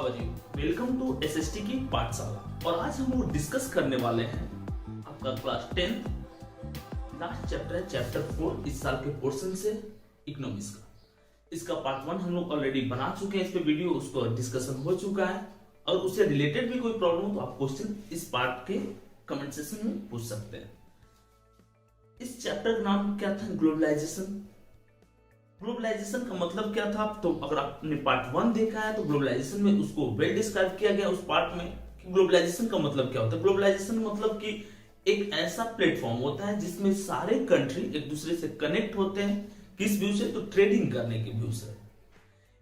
How are you? Welcome to SST की पाठशाला। और आज हम लोग डिस्कस करने वाले हैं आपका क्लास 10 लास्ट चैप्टर है, चैप्टर 4 इस साल के पोर्शन से इकोनॉमिक्स का। इसका पार्ट 1 हम लोग ऑलरेडी बना चुके हैं, इस पे वीडियो उसको डिस्कशन हो चुका है। और उससे रिलेटेड भी कोई प्रॉब्लम हो तो आप क्वेश्चन इस पार्ट के कमेंट सेक्शन में पूछ सकते हैं। इस चैप्टर का नाम क्या था? ग्लोबलाइजेशन। ग्लोबलाइजेशन का मतलब क्या था? तो अगर आपने पार्ट 1 देखा है तो ग्लोबलाइजेशन में उसको वेल डिस्क्राइब किया गया उस पार्ट में कि ग्लोबलाइजेशन का मतलब क्या होता है। ग्लोबलाइजेशन मतलब कि एक ऐसा प्लेटफॉर्म होता है जिसमें सारे कंट्री एक दूसरे से कनेक्ट होते हैं। किस व्यू से? तो ट्रेडिंग करने के व्यू से।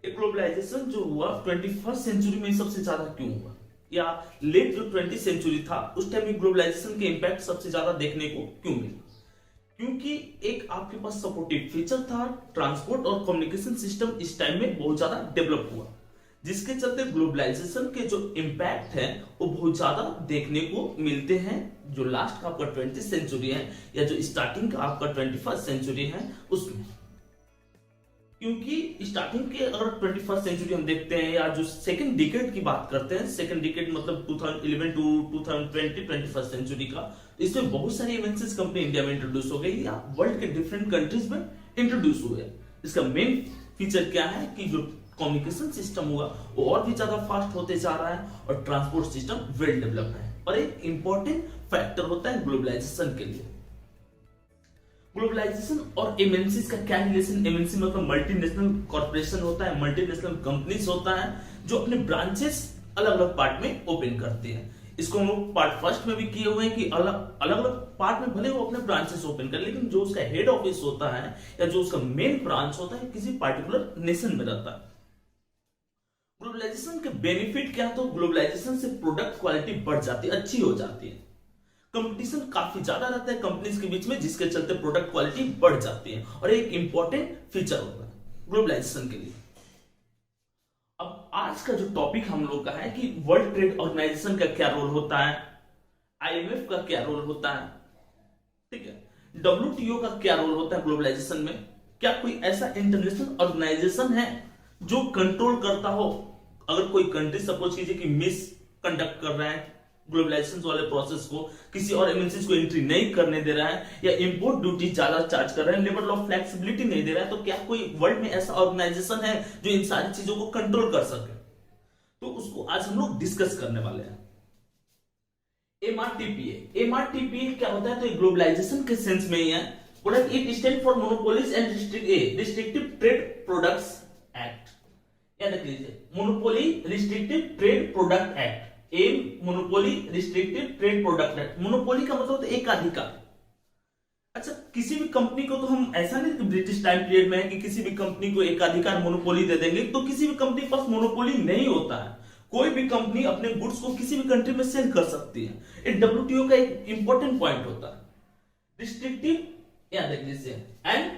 एक ग्लोबलाइजेशन जो हुआ 21st सेंचुरी में सबसे ज्यादा क्यों हुआ, या लेट जो 20th सेंचुरी था उस टाइम में ग्लोबलाइजेशन के इंपैक्ट सबसे ज्यादा देखने को क्यों मिला? क्योंकि एक आपके पास सपोर्टिव फीचर था, ट्रांसपोर्ट और कम्युनिकेशन सिस्टम इस टाइम में बहुत ज्यादा डेवलप हुआ, जिसके चलते ग्लोबलाइजेशन के जो इंपैक्ट है वो बहुत ज्यादा देखने को मिलते हैं। जो लास्ट का आपका 20th सेंचुरी है या जो स्टार्टिंग का आपका 21st सेंचुरी है उसमें। क्योंकि स्टार्टिंग के अगर 21st सेंचुरी हम देखते हैं या जो सेकंड डिकेड की बात करते हैं, सेकंड डिकेड मतलब 2011 टू 2020 21st सेंचुरी का, इसमें बहुत सारी एमएनसीज कंपनी इंडिया में इंट्रोड्यूस हो गई या वर्ल्ड के डिफरेंट कंट्रीज में इंट्रोड्यूस हुए। इसका मेन फीचर क्या है कि जो कम्युनिकेशन सिस्टम हुआ वो और भी ज्यादा फास्ट होते जा रहा है और ट्रांसपोर्ट सिस्टम वेल डेवलप है। और एक इंपॉर्टेंट फैक्टर होता है ग्लोबलाइजेशन के लिए। ग्लोबलाइजेशन और एमएनसीज का क्या रिलेशन? एमएनसी मतलब मल्टीनेशनल कॉर्पोरेशन होता है, मल्टीनेशनल कंपनीज होता है जो अपने ब्रांचेस अलग अलग पार्ट में ओपन करते हैं। इसको हम लोग पार्ट फर्स्ट में भी किए हुए हैं कि अलग अलग पार्ट में भले वो अपने ब्रांचेस ओपन कर, लेकिन जो उसका हेड ऑफिस होता है या जो उसका मेन ब्रांच होता है किसी पार्टिकुलर नेशन में रहता है। ग्लोबलाइजेशन के बेनिफिट क्या? तो ग्लोबलाइजेशन से प्रोडक्ट क्वालिटी बढ़ जाती है, अच्छी हो जाती है। कंपटीशन काफी ज्यादा रहता है कंपनीज के बीच में, जिसके चलते प्रोडक्ट क्वालिटी बढ़ जाती है और एक इंपॉर्टेंट फीचर होता है ग्लोबलाइजेशन के लिए। अब आज का जो टॉपिक हम लोग का है कि वर्ल्ड ट्रेड ऑर्गेनाइजेशन का क्या रोल होता है, आईएमएफ का क्या रोल होता है, ठीक है, डब्ल्यूटीओ का क्या रोल होता है ग्लोबलाइजेशन में। क्या कोई ऐसा इंटरनेशनल ऑर्गेनाइजेशन है जो कंट्रोल करता हो? अगर कोई कंट्री सपोज कीजिए कि मिस कंडक्ट कर रहा है ग्लोबलाइजेशन वाले प्रोसेस को, किसी और एमएनसीज को एंट्री नहीं करने दे रहा है या इंपोर्ट ड्यूटी ज्यादा चार्ज कर रहा है, लेवल ऑफ फ्लेक्सिबिलिटी नहीं दे रहा है, तो क्या कोई वर्ल्ड में ऐसा ऑर्गेनाइजेशन है जो इन सारी चीजों को कंट्रोल कर सके? तो उसको आज हम लोग डिस्कस करने वाले हैं। एमआरटीपीए। एमआरटीपीए क्या होता है? तो ग्लोबलाइजेशन के सेंस में ही है। It stand for monopolies and restrictive trade products act. याद रख लीजिए, monopoly restrictive trade product act. Monopoly restrictive trade product act. Monopoly का मतलब एकाधिकार। अच्छा, किसी भी कंपनी को तो हम ऐसा नहीं कि ब्रिटिश टाइम पीरियड में है कि किसी भी कंपनी को एकाधिकार मोनोपोली दे देंगे, तो किसी भी कंपनी के पास मोनोपोली नहीं होता है। कोई भी कंपनी अपने गुड्स को किसी भी कंट्री में सेल कर सकती है। ये डब्ल्यूटीओ का एक इंपॉर्टेंट पॉइंट होता है। रिस्ट्रिक्टिव, याद रख लीजिए, and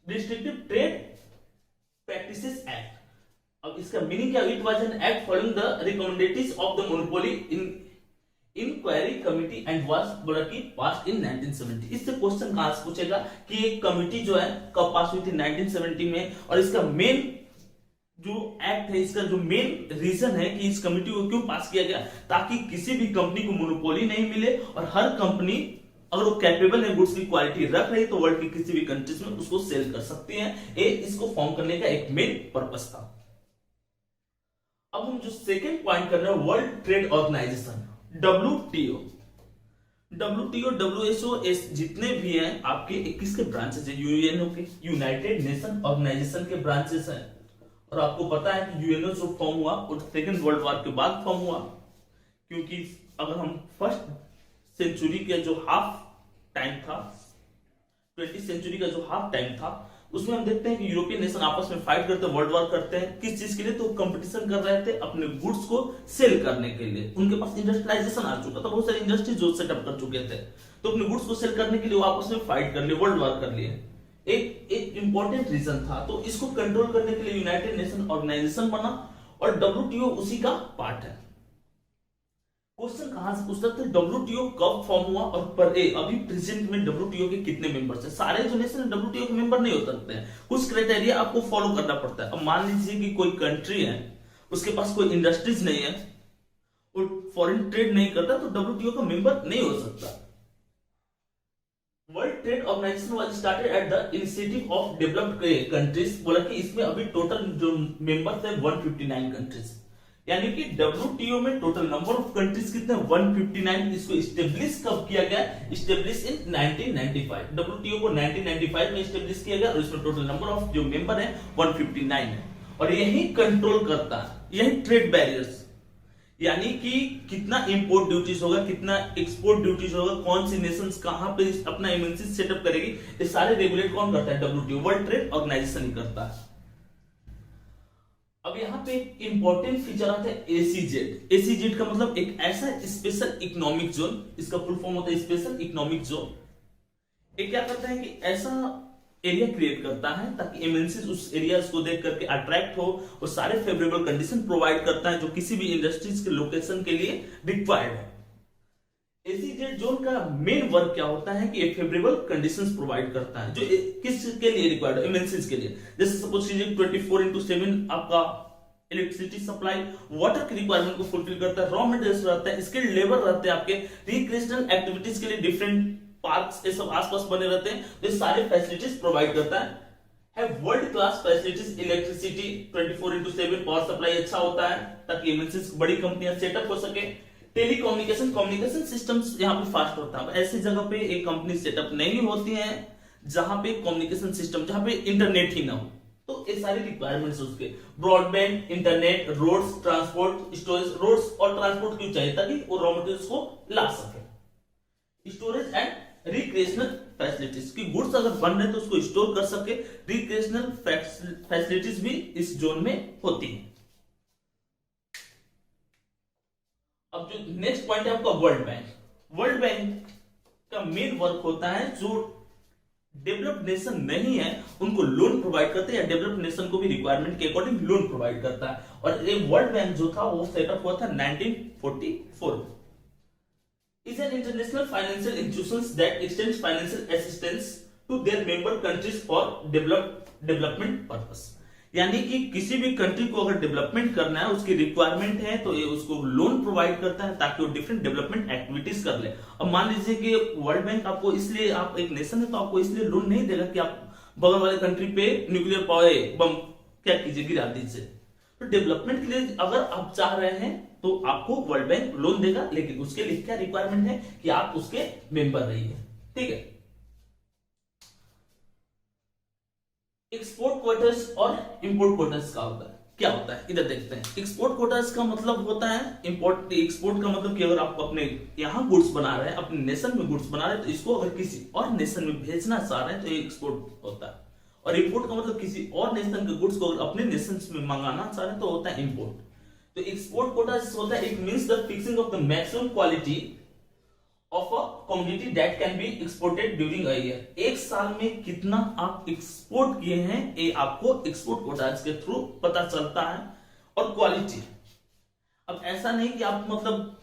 restrictive trade practices act. अब इसका मीनिंग क्या? It was an act following the recommendations of the monopoly inquiry committee and was passed in 1970। इससे क्वेश्चन कहां से पूछेगा कि एक कमिटी जो है कब पास हुई थी? 1970 में। और इसका मेन जो एक्ट है, इसका जो मेन रीजन है कि इस कमिटी को क्यों पास किया गया, ताकि किसी भी कंपनी को मोनोपोली नहीं मिले और हर कंपनी अगर वो कैपेबल है, गुड्स की क्वालिटी रख रही, तो वर्ल्ड की किसी भी कंट्रीज में उसको सेल कर सकती है। ये इसको फॉर्म करने का एक मेन पर्पस था। अब हम जो सेकेंड पॉइंट कर रहे हैं, world trade organization WTO. WTO, WHO, जितने भी हैं आपके 21 के ब्रांचेस है। यूएनओ के, यूनाइटेड नेशन ऑर्गेनाइजेशन के ब्रांचेस हैं। और आपको पता है कि यूएनओ जो फॉर्म हुआ वो सेकेंड वर्ल्ड वॉर के बाद फॉर्म हुआ। क्योंकि अगर हम फर्स्ट सेंचुरी के जो हाफ टाइम था, 20th सेंचुरी का जो हाफ टाइम था, उसमें हम देखते हैं कि यूरोपियन नेशन आपस में फाइट करते हैं, वर्ल्ड वॉर करते हैं। किस चीज के लिए? तो कंपटीशन कर रहे थे अपने गुड्स को सेल करने के लिए। उनके पास इंडस्ट्रियलाइजेशन आ चुका था, बहुत सारी इंडस्ट्रीज जो सेटअप कर चुके थे, तो अपने गुड्स को सेल करने के लिए वो आपस में फाइट कर लिए, वर्ल्ड वॉर कर लिए। एक इंपॉर्टेंट रीजन था। तो इसको कंट्रोल करने के लिए यूनाइटेड नेशन ऑर्गेनाइजेशन बना और डब्ल्यूटीओ उसी का पार्ट है। क्वेश्चन कहां से पूछ सकते हैं? डब्ल्यूटीओ कब फॉर्म हुआ और अभी प्रेजेंट में डब्ल्यूटीओ के कितने मेंबर्स हैं? सारे जो नेशन डब्ल्यूटीओ के मेंबर नहीं हो सकते हैं, कुछ क्राइटेरिया आपको फॉलो करना पड़ता है। अब मान लीजिए कि कोई कंट्री है, उसके पास कोई इंडस्ट्रीज नहीं है, वो फॉरेन ट्रेड नहीं करता, तो डब्ल्यूटीओ का मेंबर नहीं हो सकता। World trade organization was started at the initiative of developed countries. बोला कि इसमें अभी टोटल जो मेंबर्स है 159 कंट्रीज, यानी कि डब्ल्यूटीओ में टोटल नंबर ऑफ कंट्रीज कितने 159। इसको स्टेब्लिश कब किया गया? Establish in 1995। डब्ल्यूटीओ को 1995 में स्टेब्लिश किया गया और इसमें टोटल नंबर ऑफ जो मेंबर है 159 है, और यही कंट्रोल करता है, यही ट्रेड बैरियर्स, यानी कि कितना इंपोर्ट ड्यूटीज होगा, कितना एक्सपोर्ट ड्यूटीज होगा, कौन सी नेशंस कहां पे अपना एमएनसी सेटअप करेगी, ये सारे रेगुलेट कौन करता है? डब्ल्यूटीओ, वर्ल्ड ट्रेड ऑर्गेनाइजेशन ही करता है। अब यहाँ पे एक इंपॉर्टेंट फीचर आता है एसीजेड। एसीजेड का मतलब एक ऐसा स्पेशल इकोनॉमिक जोन, इसका फुल फॉर्म होता है स्पेशल इकोनॉमिक जोन। ये क्या करता है कि ऐसा एरिया क्रिएट करता है ताकि एमएनसीज उस एरियाज को देख करके अट्रैक्ट हो और सारे फेवरेबल कंडीशन प्रोवाइड करता है जो किसी भी इंडस्ट्रीज के लोकेशन के लिए रिक्वायर्ड है। एसीजेड जोन का मेन वर्क क्या होता है कि एक फेवरेबल कंडीशंस प्रोवाइड करता है जो किसके लिए रिक्वायर्ड है? एमएनसीज के लिए। जैसे सपोज कीजिए 24/7 आपका इलेक्ट्रिसिटी सप्लाई, वाटर की रिक्वायरमेंट को फुलफिल करता है, रॉ मटेरियल्स रहता है, स्किल्ड लेबर रहते हैं, आपके रिक्रिएशनल एक्टिविटीज के लिए डिफरेंट पार्क्स ये सब आसपास बने रहते हैं, तो ये सारे फैसिलिटीज प्रोवाइड करता है world class facilities, electricity 24/7, power supply अच्छा होता है ताकि एमएनसीज बड़ी कंपनियां सेटअप हो सके। टेलीकम्युनिकेशन, कम्युनिकेशन सिस्टम्स यहाँ पे फास्ट होता है। ऐसी जगह पे एक कंपनी सेटअप नहीं होती है जहां पे कम्युनिकेशन सिस्टम, जहां पे इंटरनेट ही ना हो, तो ये सारी रिक्वायरमेंट्स उसके। Broadband, internet, roads, transport, storage. Roads और ट्रांसपोर्ट क्यों चाहिए? ताकि वो रॉ मटेरियल्स को ला सके। स्टोरेज एंड रिक्रिएशनल फैसिलिटीज की गुड्स अगर बन रहे तो उसको स्टोर कर सके। रिक्रिएशनल फैसिलिटीज भी इस जोन में होती है। अब जो नेक्स्ट पॉइंट है आपका वर्ल्ड बैंक। वर्ल्ड बैंक का मेन वर्क होता है जो डेवलप्ड नेशन नहीं है उनको लोन प्रोवाइड करते हैं, या डेवलप्ड नेशन को भी रिक्वायरमेंट के अकॉर्डिंग लोन प्रोवाइड करता है। और ये वर्ल्ड बैंक जो था वो सेटअप हुआ था 1944 में। is an international financial institutions that extends financial assistance to their member countries for development purpose। यानी कि किसी भी कंट्री को अगर डेवलपमेंट करना है, उसकी रिक्वायरमेंट है, तो ये उसको लोन प्रोवाइड करता है ताकि वो डिफरेंट डेवलपमेंट एक्टिविटीज कर ले। अब मान लीजिए कि वर्ल्ड बैंक आपको इसलिए, आप एक नेशन है तो आपको इसलिए लोन नहीं देगा कि आप बगल वाले कंट्री पे न्यूक्लियर पावर बम क्या कीजिए, गिरा दीजिए। तो डेवलपमेंट के लिए अगर आप चाह रहे हैं तो आपको वर्ल्ड बैंक लोन देगा, लेकिन उसके लिए क्या रिक्वायरमेंट है कि आप उसके मेंबर रहिए। ठीक है। एक्सपोर्ट क्वार्टर्स और इंपोर्ट क्वार्टर्स का होता है, क्या होता है इधर देखते हैं। एक्सपोर्ट क्वार्टर्स का मतलब होता है एक्सपोर्ट का मतलब कि अगर आप अपने यहां गुड्स बना रहे हैं, अपने नेशन में गुड्स बना रहे हैं, तो इसको अगर किसी और नेशन में भेजना चाह रहे हैं तो ये एक्सपोर्ट होता है। और इंपोर्ट का मतलब किसी और नेशन के गुड्स को अपने नेशन में मंगाना चाह रहे हैं तो होता है इंपोर्ट। तो एक्सपोर्ट कोटा होता है, it means the fixing of the maximum quality of a commodity that can be exported during a year. एक साल में कितना आप एक्सपोर्ट किए हैं ये आपको एक्सपोर्ट कोटाज के थ्रू पता चलता है। और क्वालिटी, अब ऐसा नहीं कि आप मतलब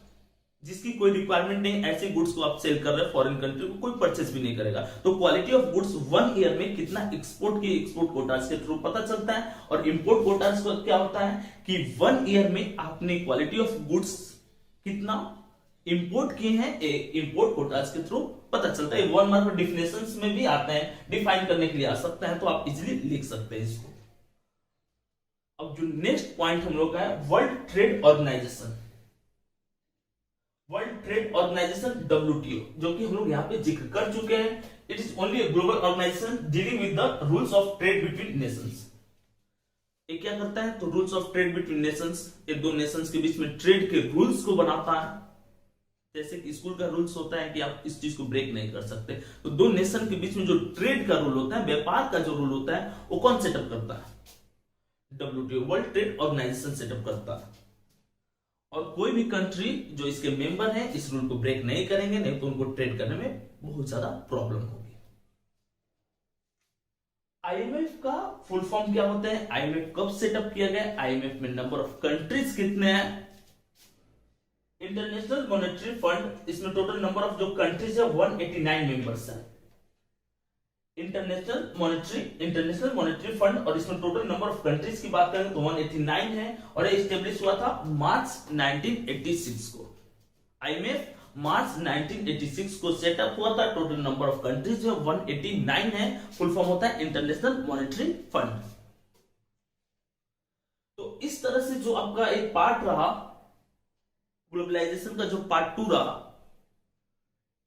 जिसकी कोई रिक्वायरमेंट नहीं, ऐसे गुड्स को आप सेल कर रहे हैं फॉरेन कंट्री को, कोई परचेस भी नहीं करेगा। तो क्वालिटी ऑफ गुड्स 1 ईयर में कितना एक्सपोर्ट की एक्सपोर्ट कोटाज के थ्रू पता चलता है। और इंपोर्ट कोटाज को क्या होता है कि 1 ईयर में आपने क्वालिटी ऑफ गुड्स कितना इंपोर्ट किए हैं, इंपोर्ट कोटाज के थ्रू पता चलता है। 1 मार्क डिफिनेशंस में भी आता है, डिफाइन करने के लिए आ सकता है, तो आप इजिली लिख सकते हैं इसको। अब जो नेक्स्ट पॉइंट हम लोग का है world trade organization. World trade organization WTO, जो कि हम लोग यहाँ पे जिक्र कर चुके हैं। It is only a global organization dealing with the rules of trade between nations. ये क्या करता है? तो rules of trade between nations, ये दो नेशंस के बीच में ट्रेड के रूल्स को बनाता है। जैसे कि स्कूल का रूल्स होता है कि आप इस चीज को ब्रेक नहीं कर सकते, तो दो नेशन के बीच में जो ट्रेड का रूल होता है, व्यापार का जो रूल होता है, वो कौन सेटअप करता है? WTO, world trade organization setup करता है। और कोई भी कंट्री जो इसके मेंबर हैं इस रूल को ब्रेक नहीं करेंगे, नहीं तो उनको ट्रेड करने में बहुत ज्यादा प्रॉब्लम होगी। IMF का फुल फॉर्म क्या होता है? IMF कब सेटअप किया गया? IMF में नंबर ऑफ कंट्रीज कितने हैं? इंटरनेशनल मॉनेटरी फंड, इसमें टोटल नंबर ऑफ जो कंट्रीज है 189 मेंबर्स हैं। इंटरनेशनल मॉनेटरी फंड, और इसमें टोटल नंबर ऑफ कंट्रीज की बात करें तो 189 है, और ये एस्टेब्लिश हुआ था मार्च 1986 को। आईएमएफ मार्च 1986 को सेटअप हुआ था। टोटल नंबर ऑफ कंट्रीज जो 189 है। फुल फॉर्म होता है इंटरनेशनल मॉनेटरी फंड। तो इस तरह से जो आपका एक पार्ट रहा ग्लोबलाइजेशन का, जो पार्ट 2 रहा,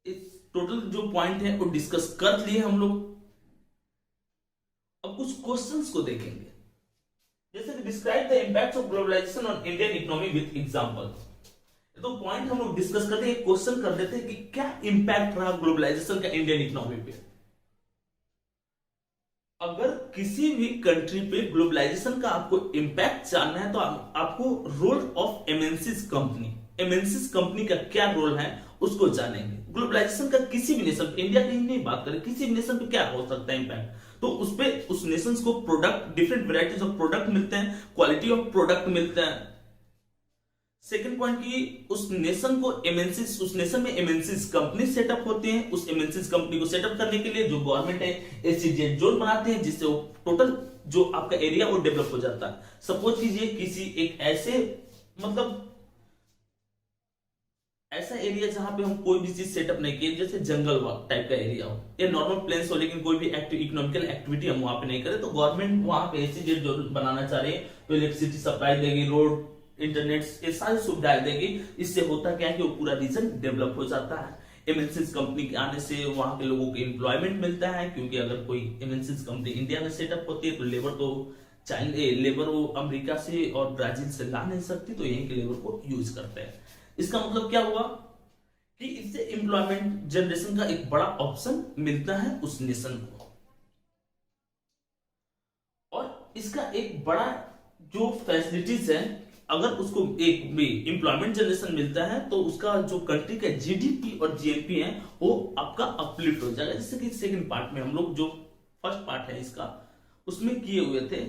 इस टोटल जो पॉइंट है वो डिस्कस कर लिए हम लोग। अब कुछ क्वेश्चंस को देखेंगे, जैसे कि describe the impact of globalization on Indian economy with example. तो पॉइंट हम लोग डिस्कस करते हैं, एक क्वेश्चन कर देते हैं कि क्या इंपैक्ट रहा ग्लोबलाइजेशन का इंडियन इकोनॉमी पे। अगर किसी भी कंट्री पे ग्लोबलाइजेशन का आपको इंपैक्ट जानना है तो आपको रोल ऑफ एमएनसीज कंपनी का क्या रोल है उसको जानेंगे। ग्लोबलाइजेशन का किसी भी नेशन, इंडिया की ही नहीं बात करें, किसी भी नेशन पे क्या हो सकता है इंपैक्ट, तो उस पे उस नेशन को product, different varieties of product मिलते हैं, क्वालिटी ऑफ प्रोडक्ट मिलते हैं। सेकंड पॉइंट की उस नेशन को एमएनसीज, उस नेशन में एमएनसीज कंपनी सेटअप होती हैं। उस एमएनसीज कंपनी को सेटअप करने के लिए जो गवर्नमेंट है एसईजेड जोन बनाते हैं, जिससे वो टोटल जो आपका एरिया वो डेवलप हो जाता है। सपोज कीजिए किसी एक ऐसे मतलब ऐसा एरिया जहां पे हम कोई भी चीज सेटअप नहीं किए, जैसे जंगल टाइप का एरिया हो या नॉर्मल प्लेन्स हो, लेकिन कोई भी इकोनॉमिकल एक्टिविटी हम वहां पे नहीं करें, तो गवर्नमेंट वहां पे एसईजेड जोन बनाना चाह रही है, तो इलेक्ट्रिसिटी सप्लाई देगी, रोड, इंटरनेट, ये सारी सुविधाएं देगी। इससे होता क्या है कि वो पूरा रीजन डेवलप हो जाता है। एमएनसीज कंपनी के आने से वहां के लोगों को एम्प्लॉयमेंट मिलता है, क्योंकि अगर कोई एमएनसीज कंपनी इंडिया में सेटअप होती है तो लेबर वो अमेरिका से और ब्राजील से ला नहीं सकती, तो यहीं के लेबर को यूज करते हैं। इसका मतलब क्या हुआ कि इससे एम्प्लॉयमेंट जनरेशन का एक बड़ा ऑप्शन मिलता है उस नेशन को, और इसका एक बड़ा जो फैसिलिटीज है, अगर उसको एक भी एम्प्लॉयमेंट जनरेशन मिलता है तो उसका जो कंट्री का जीडीपी और जीएनपी है वो आपका अपलिफ्ट हो जाएगा। जैसे कि सेकंड पार्ट में हम लोग जो फर्स्ट पार्ट है इसका उसमें किए हुए थे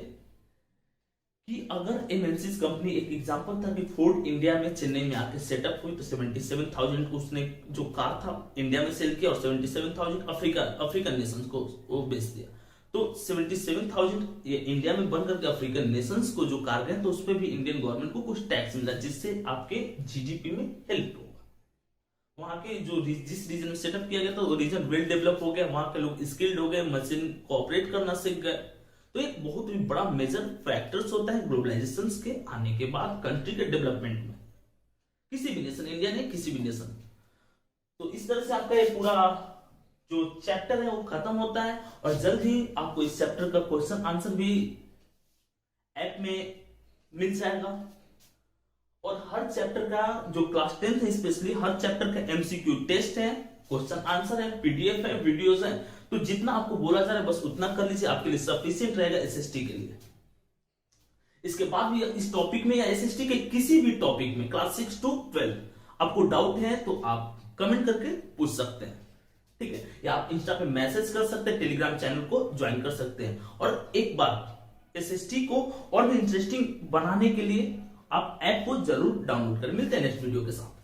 कि अगर एमएनसीज कंपनी, एक एग्जांपल था कि फोर्ड इंडिया में चेन्नई में आके सेटअप हुई, तो 77,000 को उसने जो कार था इंडिया में सेल किया और 77,000 अफ्रीकन नेशंस को वो बेच दिया। तो 77,000 ये इंडिया में बनकर के अफ्रीकन नेशंस को जो कार गए, तो उस पर भी इंडियन गवर्नमेंट को कुछ टैक्स मिला, जिससे आपके जीडीपी में हेल्प होगा। वहां के जो जिस रीजन में सेटअप किया गया था वो रीजन वेल डेवलप हो गया, वहां के लोग स्किल्ड हो गए, मशीन कोऑपरेट करना सीख गए। तो एक बहुत ही बड़ा मेजर फैक्टर्स होता है ग्लोबलाइजेशन के आने के बाद कंट्री के डेवलपमेंट में, किसी भी नेशन, इंडिया ने किसी भी नेशन। तो इस तरह से आपका ये पूरा जो चैप्टर है वो खत्म होता है, और जल्द ही आपको इस चैप्टर का क्वेश्चन आंसर भी ऐप में मिल जाएगा। और हर चैप्टर का जो क्लास 10th है स्पेशली, हर चैप्टर का एमसीक्यू टेस्ट है, क्वेश्चन आंसर है, पीडीएफ है, वीडियोस है। तो जितना आपको बोला जा रहा है बस उतना कर लीजिए, आपके लिए सफिशिएंट रहेगा एसएसटी के लिए। इसके बाद भी इस टॉपिक में या एसएसटी के किसी भी टॉपिक में क्लास 6 to 12 आपको डाउट है तो आप कमेंट करके पूछ सकते हैं, ठीक है, या आप इंस्टा पे मैसेज कर सकते हैं, टेलीग्राम चैनल को ज्वाइन कर सकते हैं। और एक बार एसएसटी को और भी इंटरेस्टिंग बनाने के लिए आप ऐप को जरूर डाउनलोड करें। मिलते हैं नेक्स्ट वीडियो के साथ।